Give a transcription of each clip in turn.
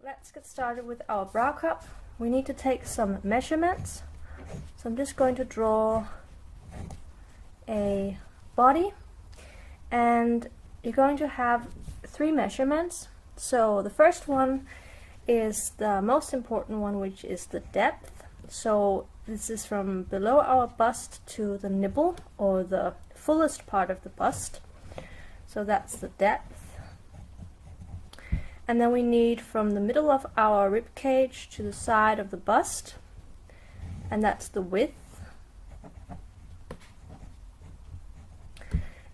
let's get started with our bra cup. We need to take some measurements. So I'm just going to draw a body, and you're going to have 3 measurements. So the first one is the most important one, which is the depth. So this is from below our bust to the nipple, or the fullest part of the bust. So that's the depth. And then we need from the middle of our rib cage to the side of the bust, and that's the width.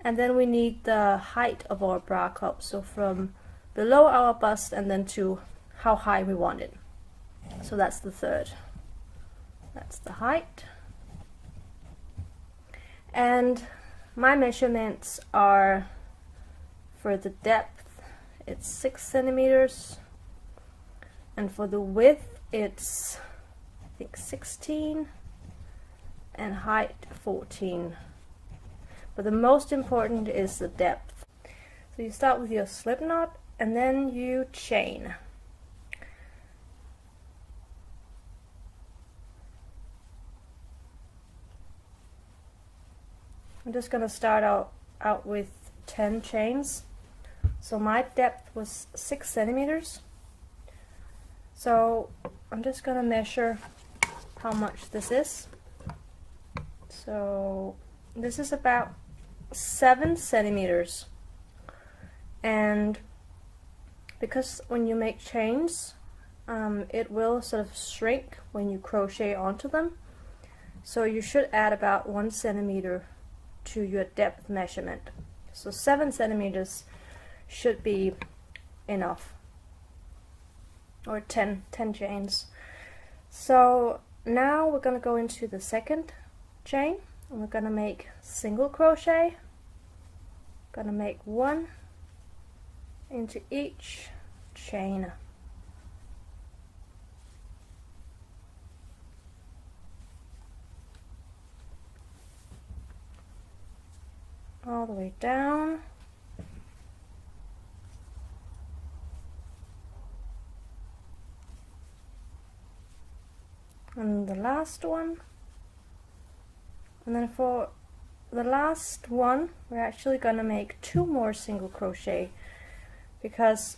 And then we need the height of our bra cup, so from below our bust and then to how high we want it. So that's the third. That's the height. And my measurements are, for the depth, it's 6 centimeters, and for the width it's, I think, 16, and height 14. But the most important is the depth. So you start with your slip knot and then you chain. I'm just going to start out with 10 chains. So my depth was 6 centimeters. So I'm just going to measure how much this is. So this is about 7 centimeters. And because when you make chains, it will sort of shrink when you crochet onto them. So you should add about 1 centimeter to your depth measurement. So 7 centimeters should be enough, or 10 chains. So now we're going to go into the second chain, and we're going to make single crochet. Going to make 1 into each chain. All the way down. And the last one. And then for the last one, we're actually going to make 2 more single crochet, because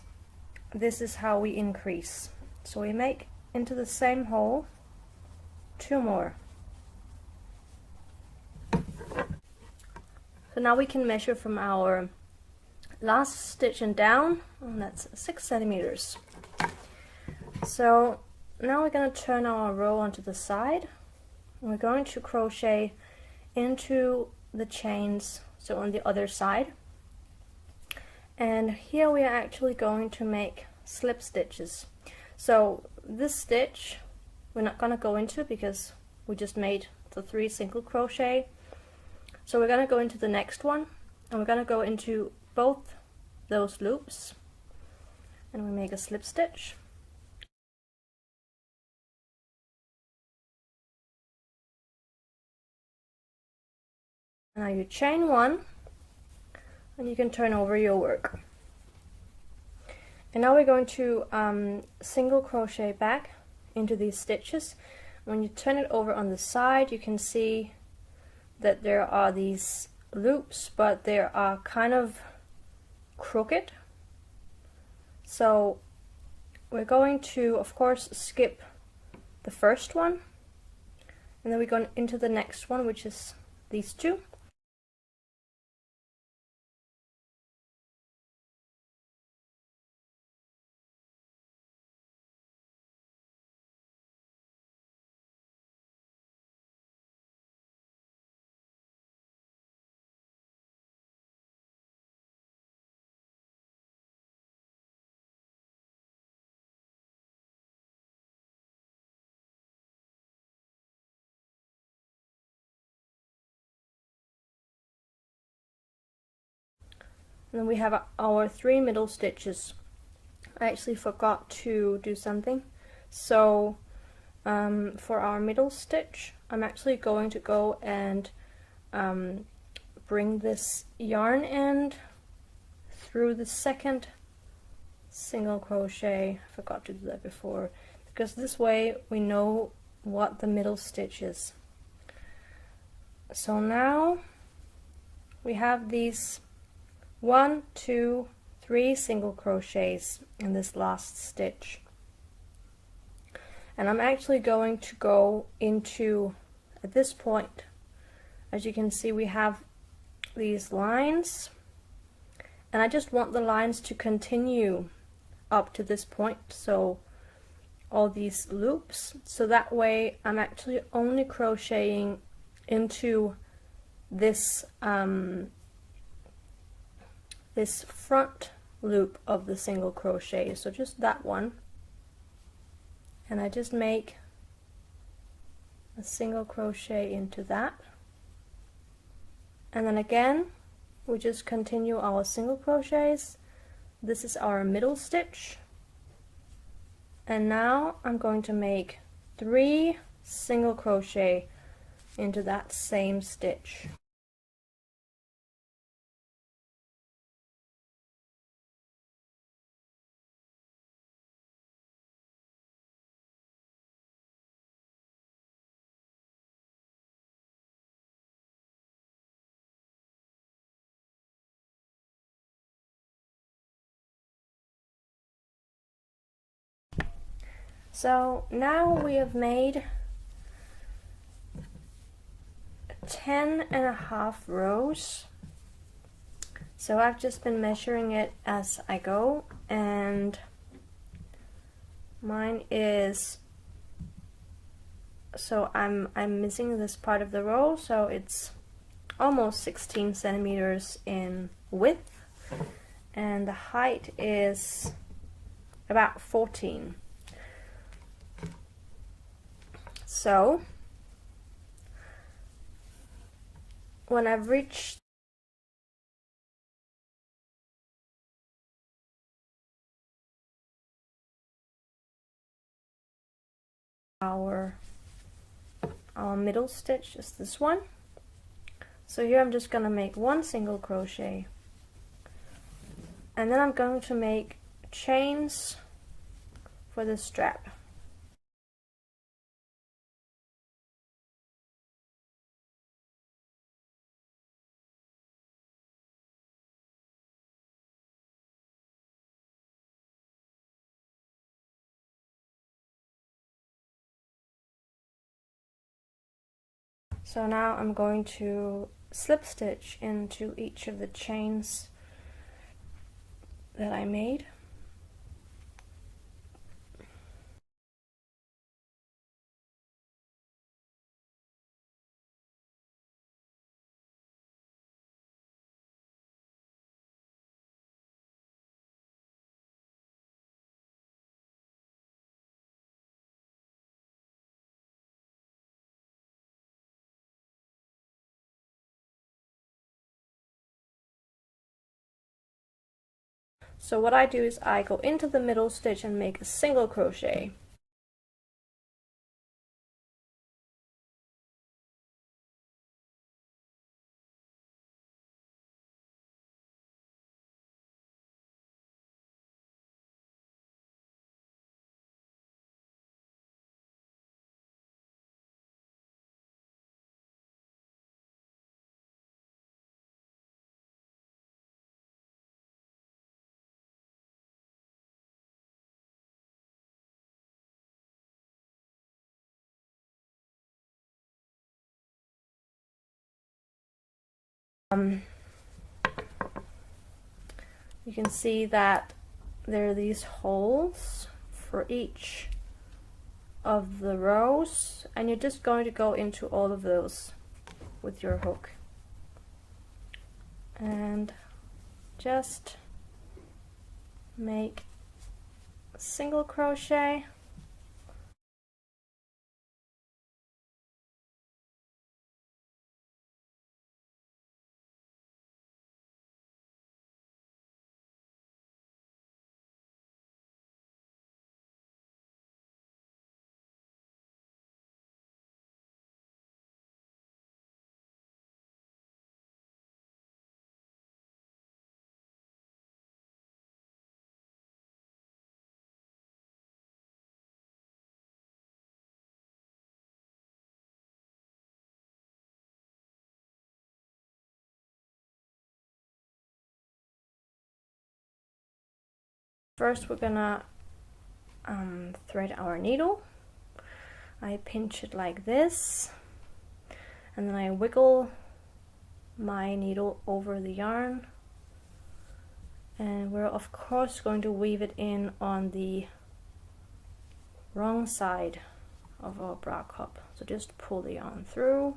this is how we increase. So we make into the same hole 2 more. So now we can measure from our last stitch and down, and that's 6 centimeters. So now we're going to turn our row onto the side, and we're going to crochet into the chains, so on the other side. And here we are actually going to make slip stitches. So this stitch we're not going to go into because we just made the 3 single crochet. So we're going to go into the next one, and we're going to go into both those loops, and we make a slip stitch. Now you chain 1, and you can turn over your work. And now we're going to single crochet back into these stitches. When you turn it over on the side, you can see that there are these loops, but they are kind of crooked. So we're going to, of course, skip the first one, and then we go into the next one, which is these 2. And then we have our 3 middle stitches. I actually forgot to do something. So for our middle stitch, I'm actually going to go and bring this yarn end through the second single crochet. I forgot to do that before, because this way we know what the middle stitch is. So now we have these 1, 2, 3 single crochets in this last stitch, and I'm actually going to go into, at this point, as you can see, we have these lines, and I just want the lines to continue up to this point, so all these loops, so that way I'm actually only crocheting into this this front loop of the single crochet, so just that one, and I just make a single crochet into that, and then again we just continue our single crochets. This is our middle stitch, and now I'm going to make 3 single crochet into that same stitch. So now we have made 10.5 rows. So I've just been measuring it as I go, and mine is, so I'm missing this part of the row, so it's almost 16 centimeters in width, and the height is about 14. So when I've reached our middle stitch, is this one. So here I'm just going to make 1 single crochet, and then I'm going to make chains for the strap. So now I'm going to slip stitch into each of the chains that I made. So what I do is I go into the middle stitch and make a single crochet. You can see that there are these holes for each of the rows, and you're just going to go into all of those with your hook and just make a single crochet, First we're gonna thread our needle. I pinch it like this, and then I wiggle my needle over the yarn, and we're of course going to weave it in on the wrong side of our bra cup. So just pull the yarn through,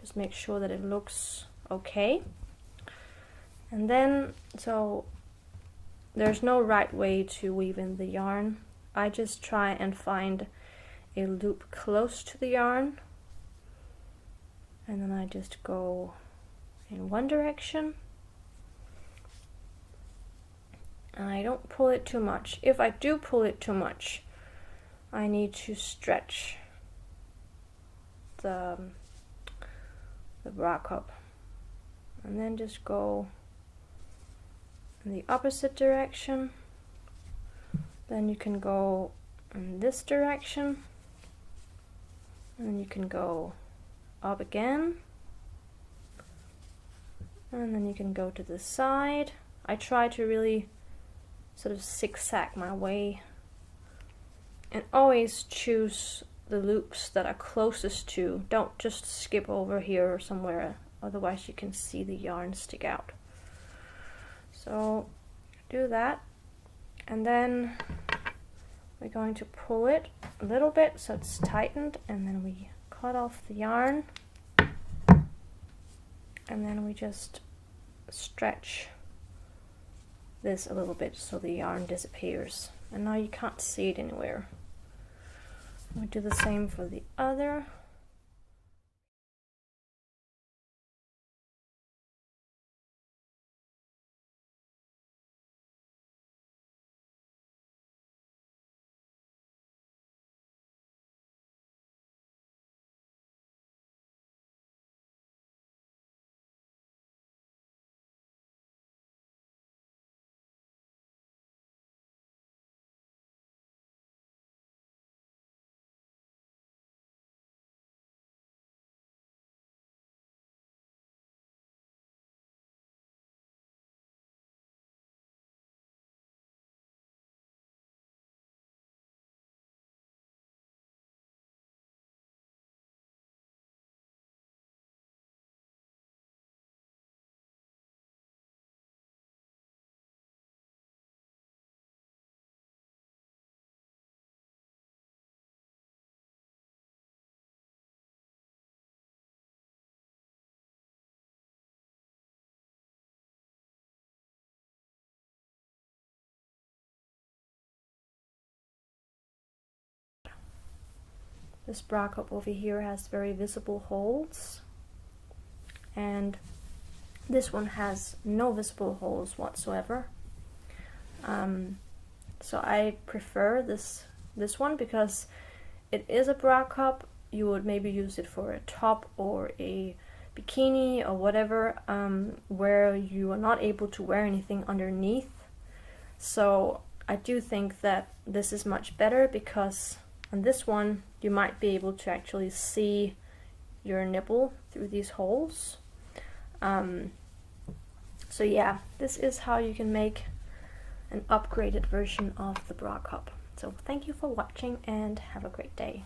just make sure that it looks okay. And then, so there's no right way to weave in the yarn. I just try and find a loop close to the yarn, and then I just go in one direction, and I don't pull it too much. If I do pull it too much, I need to stretch the bra cup, and then just go in the opposite direction. Then you can go in this direction, and you can go up again, and then you can go to the side. I try to really sort of zigzag my way, and always choose the loops that are closest to. Don't just skip over here or somewhere, otherwise you can see the yarn stick out. So do that, and then we're going to pull it a little bit so it's tightened, and then we cut off the yarn, and then we just stretch this a little bit so the yarn disappears, and now you can't see it anywhere. We do the same for the other. This bra cup over here has very visible holes, and this one has no visible holes whatsoever. So I prefer this one because it is a bra cup. You would maybe use it for a top or a bikini or whatever, where you are not able to wear anything underneath. So I do think that this is much better, because on this one you might be able to actually see your nipple through these holes. So yeah, this is how you can make an upgraded version of the bra cup. So thank you for watching, and have a great day.